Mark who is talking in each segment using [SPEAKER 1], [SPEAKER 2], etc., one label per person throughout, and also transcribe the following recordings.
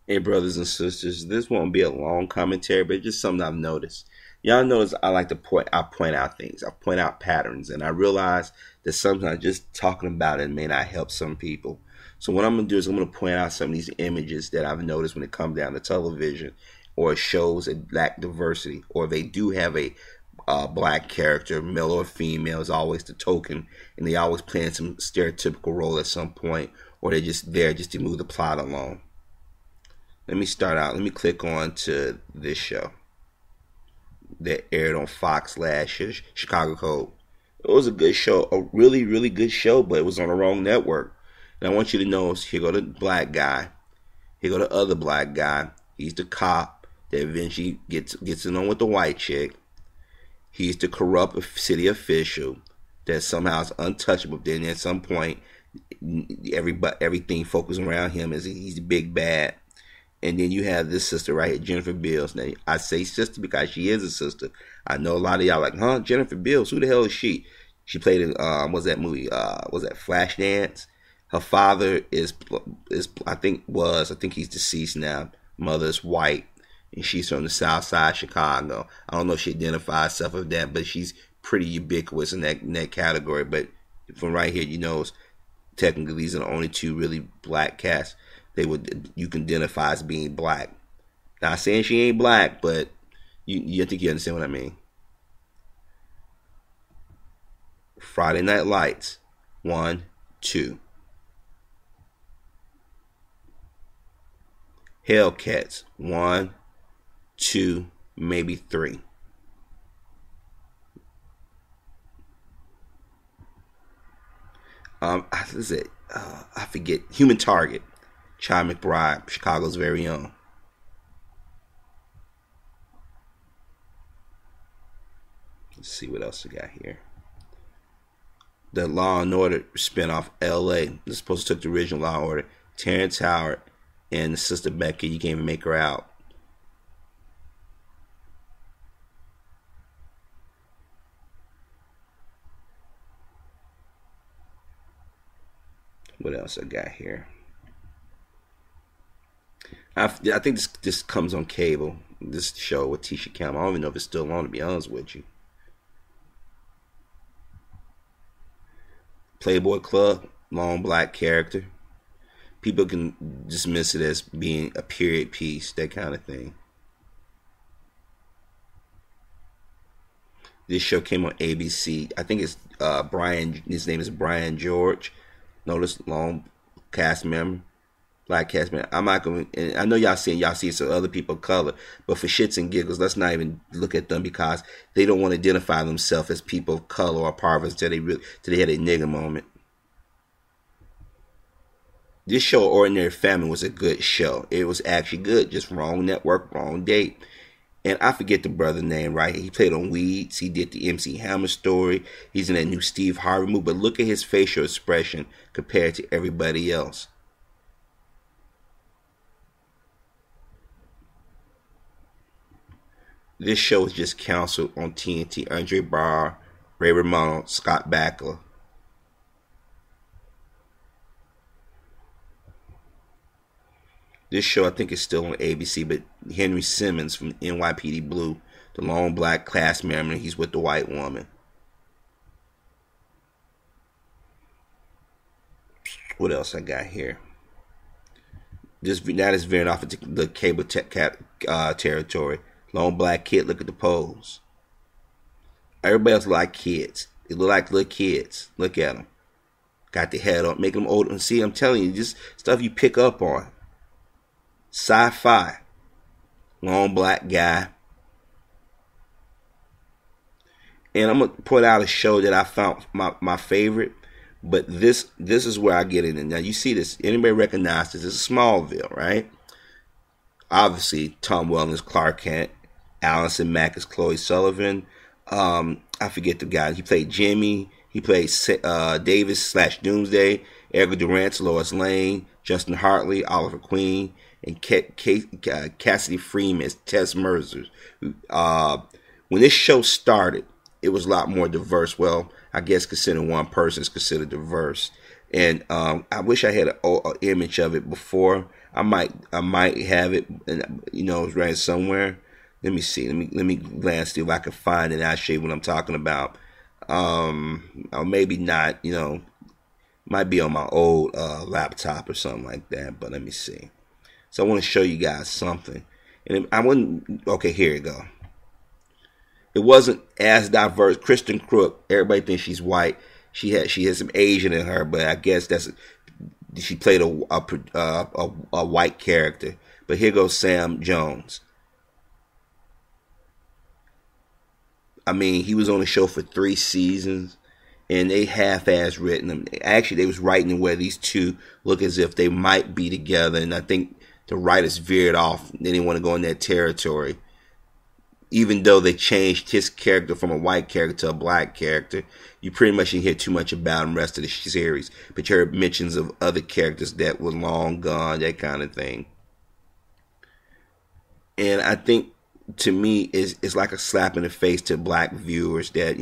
[SPEAKER 1] Hey, brothers and sisters, this won't be a long commentary, but just something I've noticed. Y'all notice I point out things, I point out patterns, and I realize that sometimes just talking about it may not help some people. So what I'm gonna do is I'm gonna point out some of these images that I've noticed when it comes down to television or shows that lack diversity, or they do have a black character, male or female, is always the token, and they always playing some stereotypical role at some point, or they're just there just to move the plot along. Let me start out. Let me click on to this show that aired on Fox last year, Chicago Code. It was a good show, a really, really good show, but it was on the wrong network. And I want you to know, here go the black guy, here go the other black guy. He's the cop that eventually gets in on with the white chick. He's the corrupt city official that somehow is untouchable. Then at some point, everything focused around him is he's the big bad. And then you have this sister right here, Jennifer Beals. Now, I say sister because she is a sister. I know a lot of y'all like, huh, Jennifer Beals, who the hell is she? She played in, what's that movie? Was that Flashdance? Her father is I think he's deceased now. Mother's white, and she's from the South Side of Chicago. I don't know if she identifies herself with that, but she's pretty ubiquitous in that category. But from right here, you know, technically these are the only two really black casts you can identify as being black. Not saying she ain't black, but you think you understand what I mean. Friday Night Lights, 1, 2. Hellcats, 1, 2, maybe 3. What is it? I forget. Human Target. Chi McBride, Chicago's very own. Let's see what else we got here. The Law and Order spinoff, L.A. This supposed to took the original Law and Order. Terrence Howard and Sister Becky. You can't even make her out. What else I got here? I think this comes on cable. This show with Tisha Campbell. I don't even know if it's still on, to be honest with you. Playboy Club, long black character. People can dismiss it as being a period piece, that kind of thing. This show came on ABC. I think it's Brian. His name is Brian George. Notice long cast member. Black cast man. I'm not going. I know y'all see some other people of color, but for shits and giggles, let's not even look at them because they don't want to identify themselves as people of color or parvers till they had a nigger moment. This show, Ordinary Family, was a good show. It was actually good, just wrong network, wrong date. And I forget the brother name, right? He played on Weeds. He did the MC Hammer story. He's in that new Steve Harvey movie. But look at his facial expression compared to everybody else. This show was just canceled on TNT. Andre Barr, Ray Romano, Scott Bakula. This show I think is still on ABC, but Henry Simmons from NYPD Blue, the lone black class member, he's with the white woman. What else I got here? That is veering off into the cable territory. Lone black kid, look at the pose. Everybody else like kids. They look like little kids. Look at them. Got the head up, making them older. And see, I'm telling you, just stuff you pick up on. Sci-fi. Long black guy. And I'm going to put out a show that I found my favorite. But this is where I get in. Now, you see this. Anybody recognize this? This is Smallville, right? Obviously, Tom Welling is Clark Kent. Allison Mack is Chloe Sullivan. I forget the guy. He played Jimmy. He played Davis / Doomsday. Erica Durant, Lois Lane. Justin Hartley, Oliver Queen. And Cassidy Freeman as Tess Mercer. When this show started, it was a lot more diverse. Well, I guess considering one person is considered diverse. And I wish I had an image of it before. I might have it, and it's right somewhere. Let me see. Let me glance see if I can find it. I'll show you what I'm talking about. Or maybe not. Might be on my old laptop or something like that. But let me see. So I want to show you guys something. And I wouldn't. Okay, here you go. It wasn't as diverse. Kristen Crook. Everybody thinks she's white. She has some Asian in her, but I guess she played a white character. But here goes Sam Jones. I mean, he was on the show for 3 seasons, and they half-ass written him. Actually, they was writing where these two look as if they might be together, and I think the writers veered off. They didn't want to go in that territory. Even though they changed his character from a white character to a black character, you pretty much didn't hear too much about him the rest of the series. But you heard mentions of other characters that were long gone, that kind of thing. And I think, to me, it's like a slap in the face to black viewers that,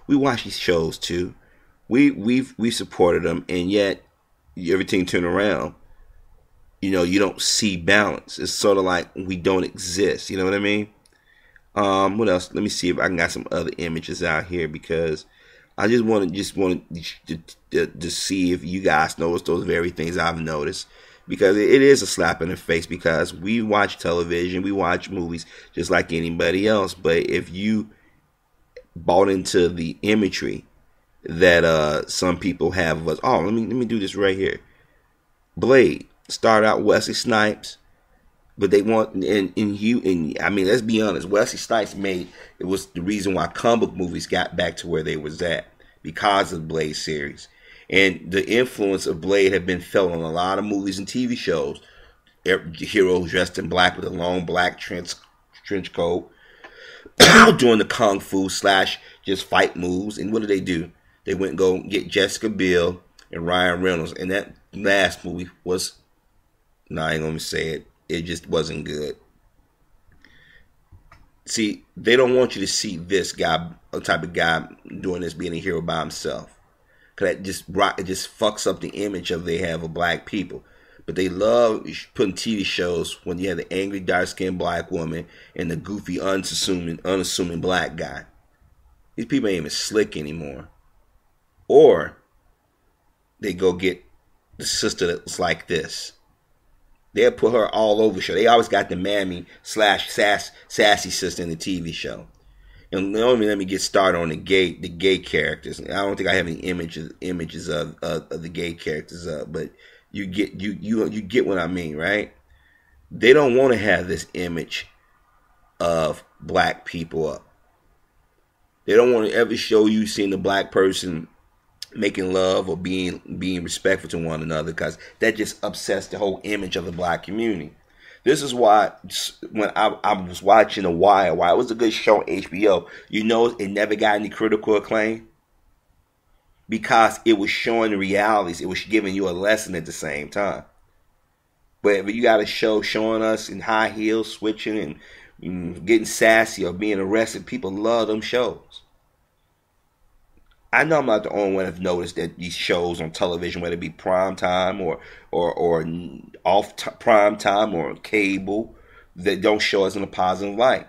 [SPEAKER 1] we watch these shows too. We supported them, and yet everything turned around. You don't see balance. It's sort of like we don't exist. You know what I mean? What else? Let me see if I can got some other images out here, because I just want to see if you guys notice those very things I've noticed, because it is a slap in the face, because we watch television, we watch movies just like anybody else. But if you bought into the imagery that some people have of us, let me do this right here. Blade started out Wesley Snipes. But they want, and I mean, let's be honest, Wesley Snipes it was the reason why comic book movies got back to where they was at, because of the Blade series. And the influence of Blade had been felt on a lot of movies and TV shows. Heroes dressed in black with a long black trench coat, doing the kung fu / just fight moves. And what do? They went and go get Jessica Biel and Ryan Reynolds. And that last movie was, I ain't gonna say it. It just wasn't good. See, they don't want you to see this guy, a type of guy doing this, being a hero by himself. Because it just fucks up the image they have of black people. But they love putting TV shows when you have the angry, dark-skinned black woman and the goofy, unassuming black guy. These people ain't even slick anymore. Or they go get the sister that's like this. They'll put her all over the show. They always got the mammy / sassy sister in the TV show. And let me get started on the gay characters. I don't think I have any images of the gay characters up, but you get what I mean, right? They don't want to have this image of black people up. They don't want to ever show you seeing the black person making love or being respectful to one another, because that just upsets the whole image of the black community. This is why when I was watching The Wire, it was a good show on HBO, it never got any critical acclaim, because it was showing the realities. It was giving you a lesson at the same time. But if you got a show showing us in high heels, switching and getting sassy or being arrested, people love them shows. I know I'm not the only one that's noticed that these shows on television, whether it be prime time or off prime time or cable, that don't show us in a positive light.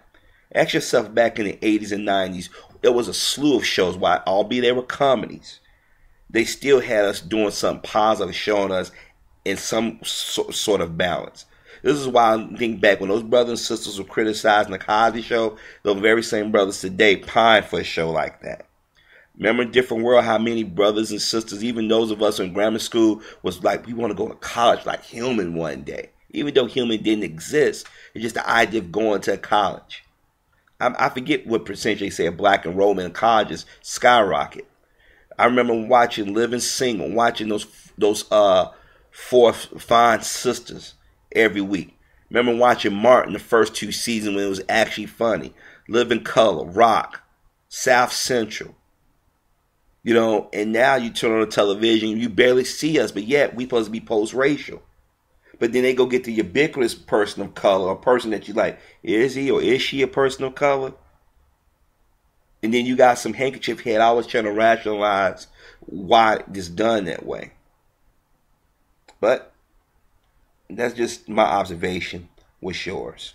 [SPEAKER 1] Ask yourself, back in the 80s and 90s, there was a slew of shows, albeit they were comedies. They still had us doing something positive, showing us in some sort of balance. This is why I think back when those brothers and sisters were criticizing the Cosby Show, those very same brothers today pine for a show like that. Remember in Different World how many brothers and sisters, even those of us in grammar school, was like, we want to go to college like Hillman one day. Even though Hillman didn't exist, it's just the idea of going to college. I forget what percentage they say of black enrollment in colleges skyrocket. I remember watching Living Single, watching those 4 fine sisters every week. Remember watching Martin the first 2 seasons when it was actually funny. Living Color, Rock, South Central. And now you turn on the television, you barely see us, but yet we supposed to be post-racial. But then they go get the ubiquitous person of color, a person that you like, is he or is she a person of color? And then you got some handkerchief head always trying to rationalize why it's done that way. But that's just my observation. What's yours?